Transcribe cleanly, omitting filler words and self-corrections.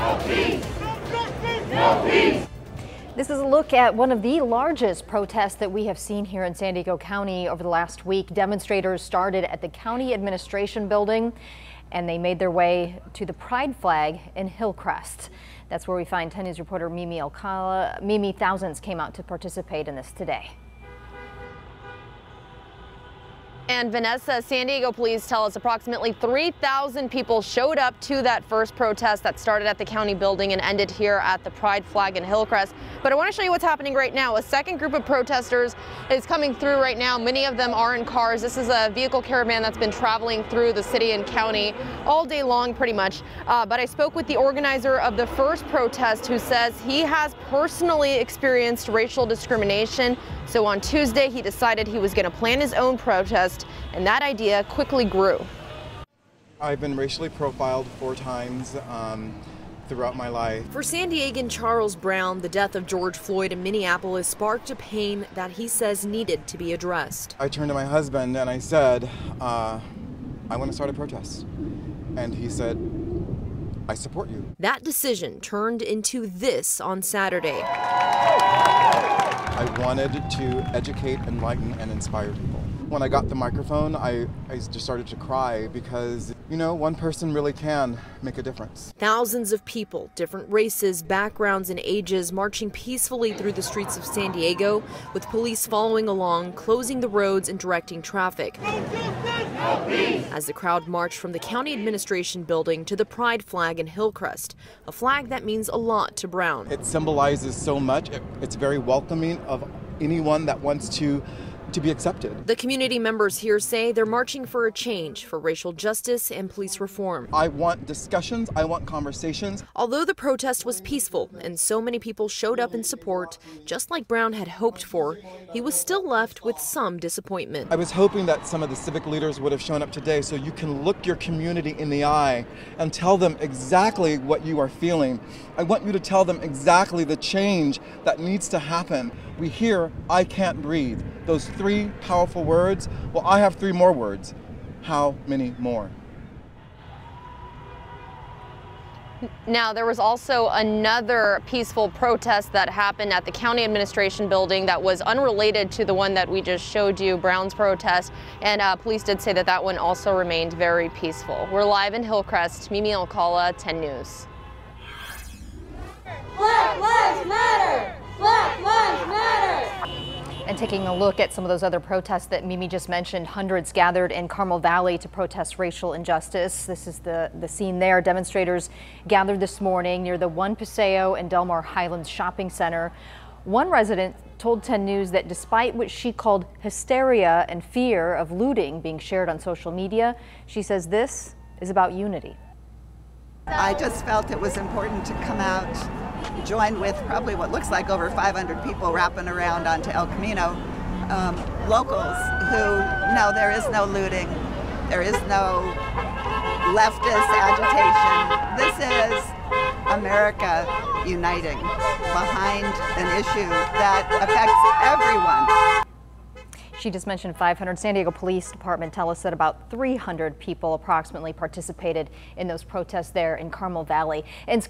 No peace. No peace. This is a look at one of the largest protests that we have seen here in San Diego County over the last week. Demonstrators started at the county administration building and they made their way to the pride flag in Hillcrest. That's where we find 10 News reporter Mimi Alcala. Mimi, thousands came out to participate in this today. And Vanessa, San Diego police tell us approximately 3,000 people showed up to that first protest that started at the county building and ended here at the Pride flag in Hillcrest. But I want to show you what's happening right now. A second group of protesters is coming through right now. Many of them are in cars. This is a vehicle caravan that's been traveling through the city and county all day long, pretty much. But I spoke with the organizer of the first protest who says he has personally experienced racial discrimination. So on Tuesday, he decided he was going to plan his own protest, and that idea quickly grew. I've been racially profiled 4 times throughout my life. For San Diegan Charles Brown, the death of George Floyd in Minneapolis sparked a pain that he says needed to be addressed. I turned to my husband and I said, I want to start a protest. And he said, I support you. That decision turned into this on Saturday. I wanted to educate, enlighten, and inspire people. When I got the microphone, I just started to cry because, you know, one person really can make a difference. Thousands of people, different races, backgrounds, and ages marching peacefully through the streets of San Diego, with police following along, closing the roads and directing traffic. As the crowd marched from the county administration building to the Pride flag in Hillcrest, a flag that means a lot to Brown. It symbolizes so much. It's very welcoming of anyone that wants to be accepted. The community members here say they're marching for a change, for racial justice and police reform. I want discussions, I want conversations. Although the protest was peaceful and so many people showed up in support, just like Brown had hoped for, he was still left with some disappointment. I was hoping that some of the civic leaders would have shown up today so you can look your community in the eye and tell them exactly what you are feeling. I want you to tell them exactly the change that needs to happen. We hear, I can't breathe. Those 3 powerful words. Well, I have 3 more words. How many more? Now, there was also another peaceful protest that happened at the county administration building that was unrelated to the one that we just showed you, Brown's protest, and police did say that that one also remained very peaceful. We're live in Hillcrest. Mimi Alcala, 10 News. Black Lives Matter! Black Lives Matter! And taking a look at some of those other protests that Mimi just mentioned, hundreds gathered in Carmel Valley to protest racial injustice. This is the scene there. Demonstrators gathered this morning near the One Paseo and Del Mar Highlands shopping center. One resident told 10 News that despite what she called hysteria and fear of looting being shared on social media, she says this is about unity. I just felt it was important to come out, join with probably what looks like over 500 people wrapping around onto El Camino, locals who know there is no looting, there is no leftist agitation. This is America uniting behind an issue that affects everyone. She just mentioned 500. San Diego Police Department tell us that about 300 people approximately participated in those protests there in Carmel Valley. And